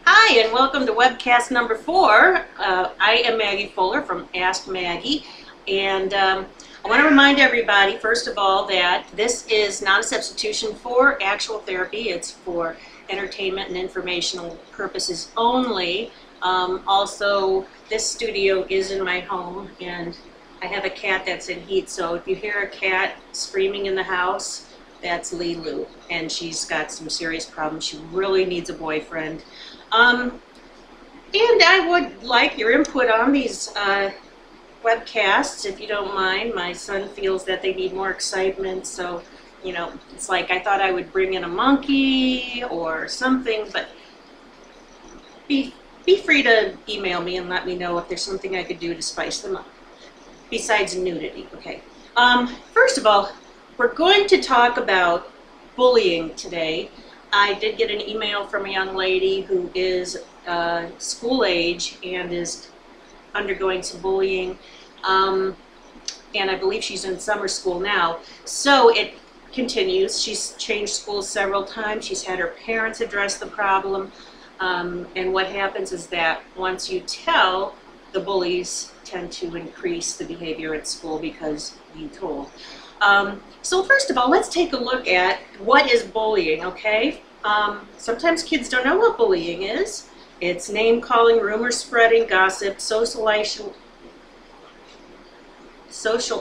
Hi, and welcome to webcast number 4. I am Maggie Fuller from Ask Maggie, and I want to remind everybody, first of all, that this is not a substitution for actual therapy. It's for entertainment and informational purposes only. Also, this studio is in my home, and I have a cat that's in heat, so if you hear a cat screaming in the house, that's Lilu, and she's got some serious problems. She really needs a boyfriend. And I would like your input on these webcasts, if you don't mind. My son feels that they need more excitement, so, you know, it's like I thought I would bring in a monkey or something, but be free to email me and let me know if there's something I could do to spice them up, besides nudity, okay? First of all, we're going to talk about bullying today. I did get an email from a young lady who is school age and is undergoing some bullying, and I believe she's in summer school now. So it continues. She's changed schools several times. She's had her parents address the problem, and what happens is that once you tell, the bullies tend to increase the behavior at school because you told. So first of all, let's take a look at what is bullying, okay? Sometimes kids don't know what bullying is. It's name-calling, rumor spreading, gossip, social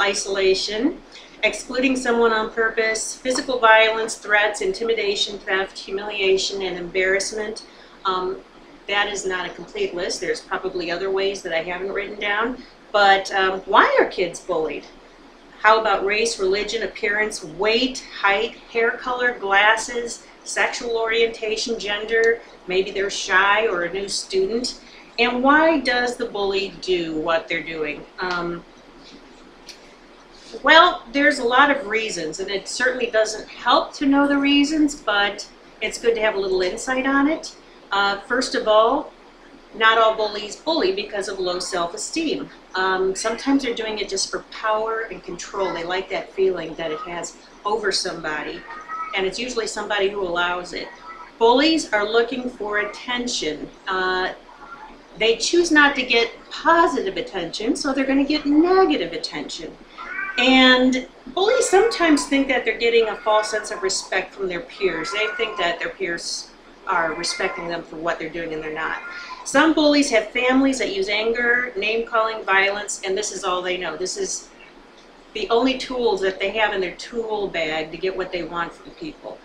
isolation, excluding someone on purpose, physical violence, threats, intimidation, theft, humiliation, and embarrassment. That is not a complete list. There's probably other ways that I haven't written down. But why are kids bullied? How about race, religion, appearance, weight, height, hair color, glasses, sexual orientation, gender, maybe they're shy or a new student? And why does the bully do what they're doing? Well, there's a lot of reasons, and it certainly doesn't help to know the reasons, but it's good to have a little insight on it. First of all, not all bullies bully because of low self-esteem. Sometimes they're doing it just for power and control. They like that feeling that it has over somebody, and it's usually somebody who allows it. Bullies are looking for attention. They choose not to get positive attention, so they're going to get negative attention. And bullies sometimes think that they're getting a false sense of respect from their peers. They think that their peers are respecting them for what they're doing, and they're not. Some bullies have families that use anger, name-calling, violence, and this is all they know. This is the only tools that they have in their tool bag to get what they want from people.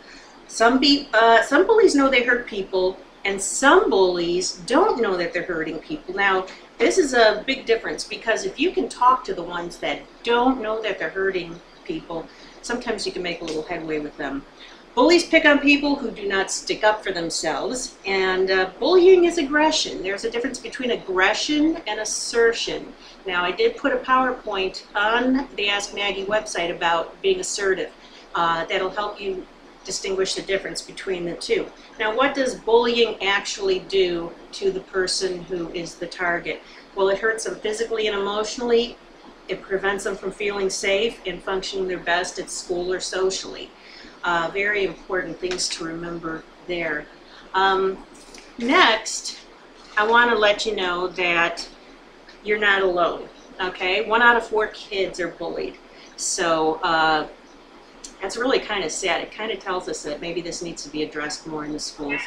Some bullies know they hurt people, and some bullies don't know that they're hurting people. Now, this is a big difference, because if you can talk to the ones that don't know that they're hurting people, sometimes you can make a little headway with them. Bullies pick on people who do not stick up for themselves, and bullying is aggression. There's a difference between aggression and assertion. Now, I did put a PowerPoint on the Ask Maggie website about being assertive. That'll help you distinguish the difference between the two. Now, what does bullying actually do to the person who is the target? Well, it hurts them physically and emotionally. It prevents them from feeling safe and functioning their best at school or socially. Very important things to remember there. Next, I want to let you know that you're not alone, okay? 1 out of 4 kids are bullied. So that's really kind of sad. It kind of tells us that maybe this needs to be addressed more in the schools.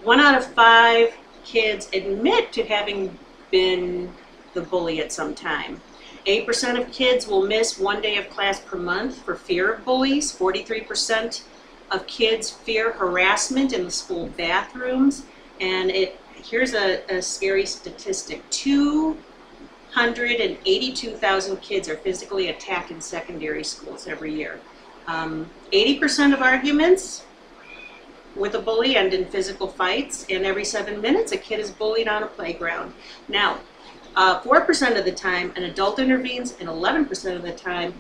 1 out of 5 kids admit to having been the bully at some time. 8% of kids will miss 1 day of class per month for fear of bullies. 43% of kids fear harassment in the school bathrooms. And here's a scary statistic. 282,000 kids are physically attacked in secondary schools every year. 80% of arguments with a bully end in physical fights, and every 7 minutes a kid is bullied on a playground. Now, 4% of the time an adult intervenes, and 11% of the time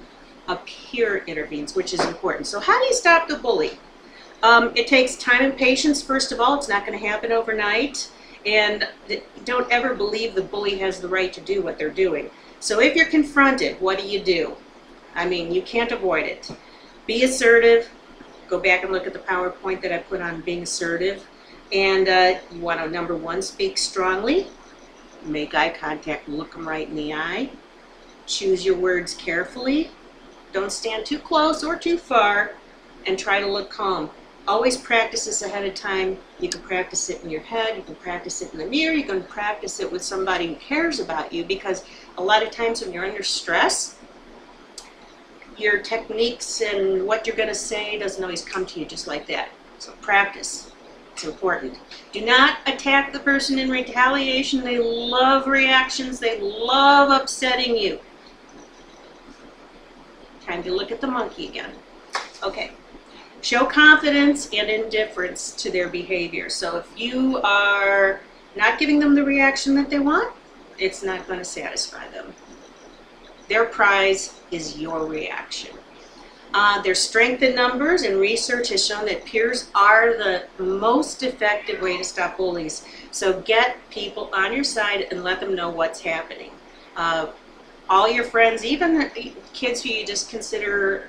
a peer intervenes, which is important. So how do you stop the bully? It takes time and patience, first of all. It's not going to happen overnight. And don't ever believe the bully has the right to do what they're doing. So if you're confronted, what do? I mean, you can't avoid it. Be assertive. Go back and look at the PowerPoint that I put on being assertive. And you want to, number one, speak strongly. Make eye contact, look them right in the eye. Choose your words carefully. Don't stand too close or too far, and try to look calm. Always practice this ahead of time. You can practice it in your head, you can practice it in the mirror, you can practice it with somebody who cares about you, because a lot of times when you're under stress, your techniques and what you're going to say doesn't always come to you just like that. So practice. It's important. Do not attack the person in retaliation. They love reactions. They love upsetting you. Time to look at the monkey again. Okay. Show confidence and indifference to their behavior. So if you are not giving them the reaction that they want, it's not going to satisfy them. Their prize is your reaction. There's strength in numbers, and research has shown that peers are the most effective way to stop bullies. So get people on your side and let them know what's happening. All your friends, even kids who you just consider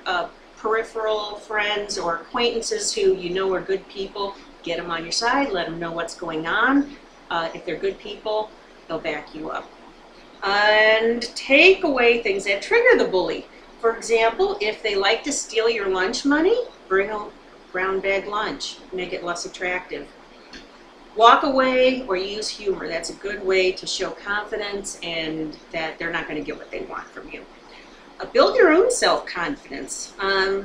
peripheral friends or acquaintances who you know are good people, get them on your side, let them know what's going on. If they're good people, they'll back you up. And take away things that trigger the bully. For example, if they like to steal your lunch money, bring a brown bag lunch, make it less attractive. Walk away or use humor. That's a good way to show confidence and that they're not going to get what they want from you. Build your own self-confidence.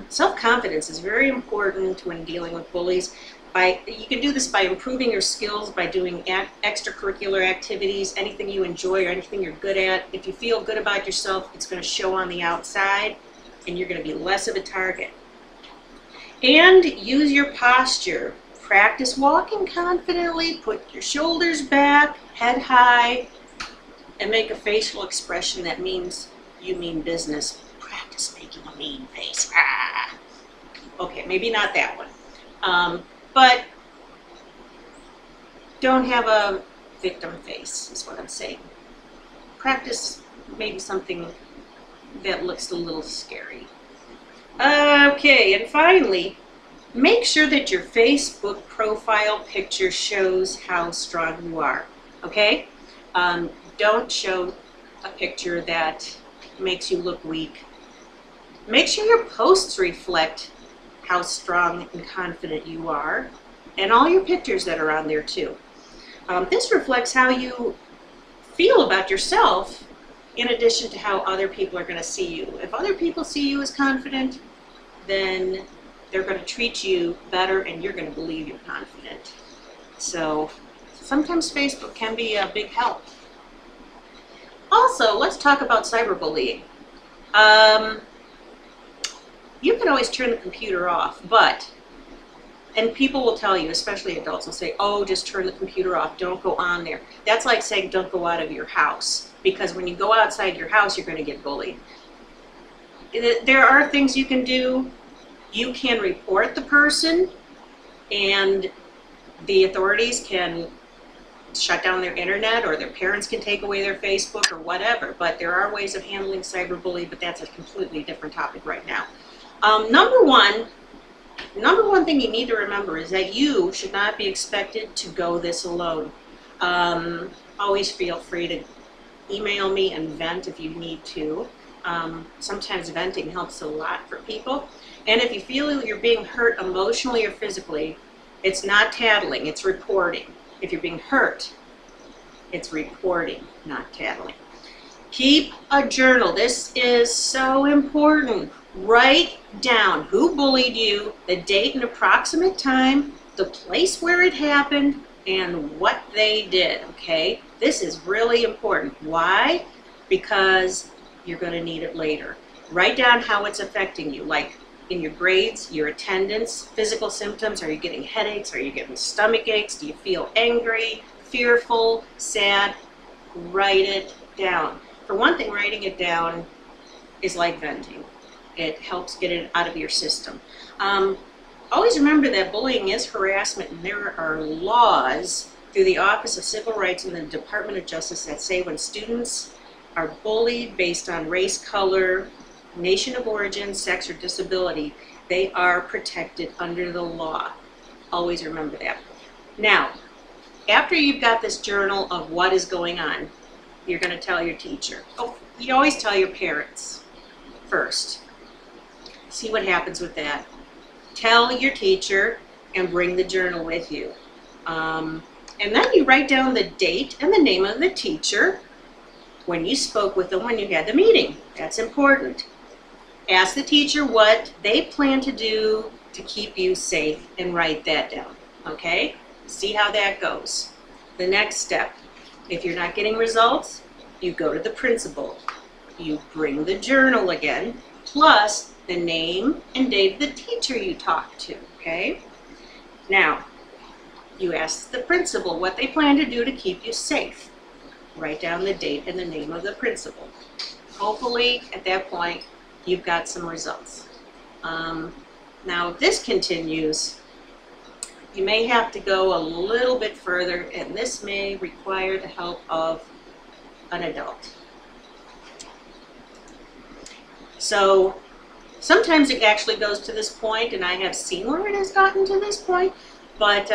Self-confidence is very important when dealing with bullies. You can do this by improving your skills, by doing extracurricular activities, anything you enjoy or anything you're good at. If you feel good about yourself, it's going to show on the outside, and you're going to be less of a target. And use your posture. Practice walking confidently, put your shoulders back, head high, and make a facial expression that means you mean business. Practice making a mean face. Ah. Okay, maybe not that one. But don't have a victim face, is what I'm saying. Practice maybe something that looks a little scary. Okay, and finally, make sure that your Facebook profile picture shows how strong you are, okay? Don't show a picture that makes you look weak. Make sure your posts reflect how strong and confident you are, and all your pictures that are on there too. This reflects how you feel about yourself in addition to how other people are going to see you. If other people see you as confident, then they're going to treat you better and you're going to believe you're confident. So sometimes Facebook can be a big help. Also, let's talk about cyberbullying. You can always turn the computer off, and people will tell you, especially adults, will say, oh, just turn the computer off, don't go on there. That's like saying don't go out of your house, because when you go outside your house, you're going to get bullied. There are things you can do. You can report the person, and the authorities can shut down their internet, or their parents can take away their Facebook or whatever, but there are ways of handling cyberbullying, but that's a completely different topic right now. Number one thing you need to remember is that you should not be expected to go this alone. Always feel free to email me and vent if you need to. Sometimes venting helps a lot for people. And if you feel you're being hurt emotionally or physically, it's not tattling, it's reporting. If you're being hurt, it's reporting, not tattling. Keep a journal. This is so important. Write down who bullied you, the date and approximate time, the place where it happened, and what they did, okay? This is really important. Why? Because you're going to need it later. Write down how it's affecting you, like in your grades, your attendance, physical symptoms. Are you getting headaches? Are you getting stomach aches? Do you feel angry, fearful, sad? Write it down. For one thing, writing it down is like venting. It helps get it out of your system. Always remember that bullying is harassment, and there are laws through the Office of Civil Rights and the Department of Justice that say when students are bullied based on race, color, nation of origin, sex, or disability, they are protected under the law. Always remember that. Now, after you've got this journal of what is going on, you're going to tell your teacher. Oh, you always tell your parents first. See what happens with that. Tell your teacher and bring the journal with you. And then you write down the date and the name of the teacher when you spoke with them when you had the meeting. That's important. Ask the teacher what they plan to do to keep you safe and write that down. Okay? See how that goes. The next step, if you're not getting results, you go to the principal. You bring the journal again, plus the name and date of the teacher you talked to. Okay? Now, you ask the principal what they plan to do to keep you safe. Write down the date and the name of the principal. Hopefully, at that point, you've got some results. Now, if this continues, you may have to go a little bit further, and this may require the help of an adult. So, sometimes it actually goes to this point, and I have seen where it has gotten to this point, but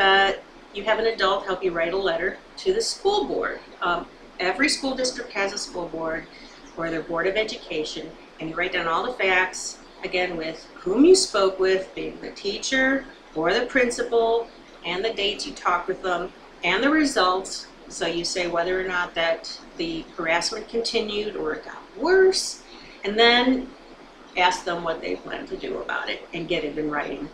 you have an adult help you write a letter to the school board. Every school district has a school board or their Board of Education, and you write down all the facts, again with whom you spoke with, being the teacher or the principal, and the dates you talked with them, and the results. So you say whether or not that the harassment continued or it got worse, and then ask them what they plan to do about it and get it in writing.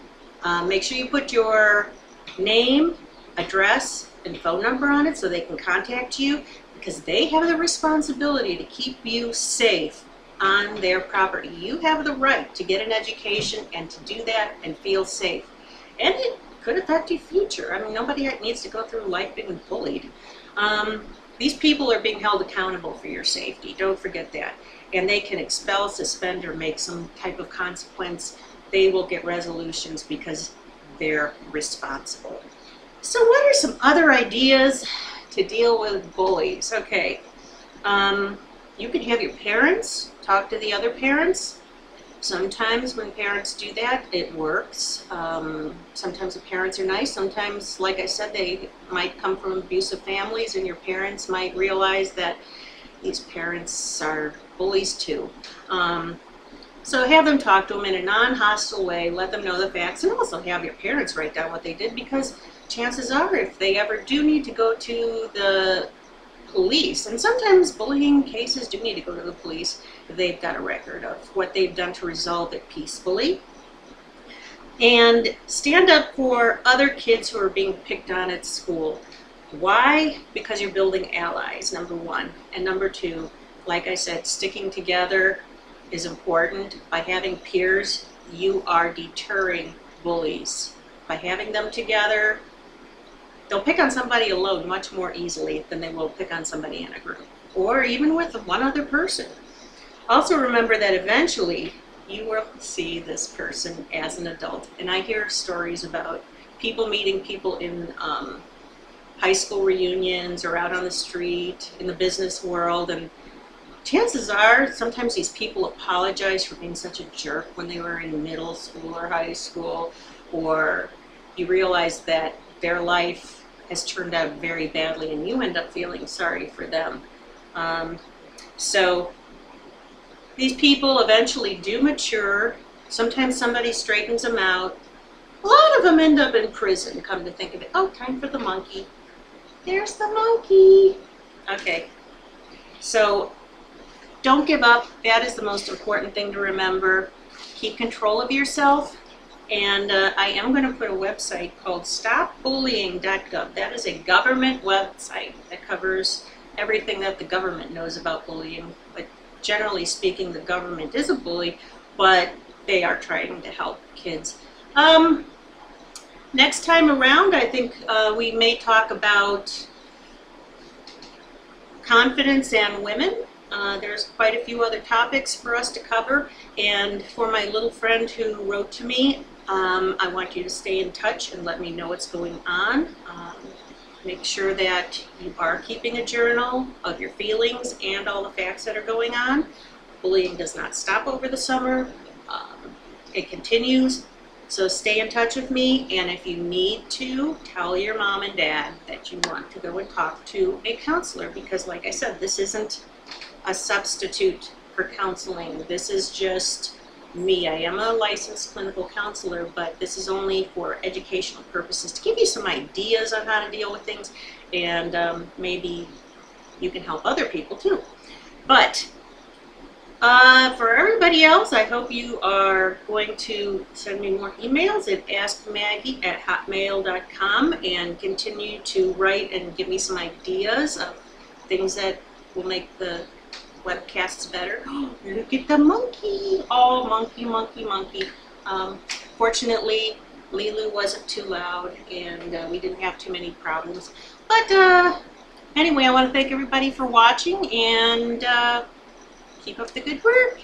Make sure you put your name, address, and phone number on it so they can contact you, because they have the responsibility to keep you safe on their property. You have the right to get an education and to do that and feel safe. And it could affect your future. I mean, nobody needs to go through life being bullied. These people are being held accountable for your safety. Don't forget that. And they can expel, suspend, or make some type of consequence. They will get resolutions because they're responsible. So what are some other ideas to deal with bullies? Okay, you can have your parents talk to the other parents. Sometimes when parents do that, it works. Sometimes the parents are nice. Sometimes, like I said, they might come from abusive families, and your parents might realize that these parents are bullies too. So have them talk to them in a non-hostile way, let them know the facts, and also have your parents write down what they did, because chances are if they ever do need to go to the police, and sometimes bullying cases do need to go to the police if they've got a record of what they've done to resolve it peacefully. And stand up for other kids who are being picked on at school. Why? Because you're building allies, number one. And number two, like I said, sticking together is important. By having peers, you are deterring bullies. By having them together, they'll pick on somebody alone much more easily than they will pick on somebody in a group, or even with one other person. Also remember that eventually you will see this person as an adult. And I hear stories about people meeting people in high school reunions or out on the street, in the business world, and chances are sometimes these people apologize for being such a jerk when they were in middle school or high school, or you realize that their life has turned out very badly and you end up feeling sorry for them. So these people eventually do mature. Sometimes somebody straightens them out. A lot of them end up in prison, come to think of it. Oh, time for the monkey. There's the monkey. Okay, so don't give up. That is the most important thing to remember. Keep control of yourself. And I am going to put a website called stopbullying.gov. That is a government website that covers everything that the government knows about bullying. But generally speaking, the government is a bully, but they are trying to help kids. Next time around, I think we may talk about confidence and women. There's quite a few other topics for us to cover, and for my little friend who wrote to me, I want you to stay in touch and let me know what's going on. Make sure that you are keeping a journal of your feelings and all the facts that are going on. Bullying does not stop over the summer. It continues. So stay in touch with me, and if you need to, tell your mom and dad that you want to go and talk to a counselor, because like I said, this isn't a substitute for counseling. This is just me. I am a licensed clinical counselor, but this is only for educational purposes, to give you some ideas on how to deal with things, and maybe you can help other people too. But for everybody else, I hope you are going to send me more emails at askmaggie@hotmail.com and continue to write and give me some ideas of things that will make the webcasts better. Look at the monkey! Oh, monkey, monkey, monkey. Fortunately, Lilu wasn't too loud, and we didn't have too many problems. But anyway, I want to thank everybody for watching, and keep up the good work.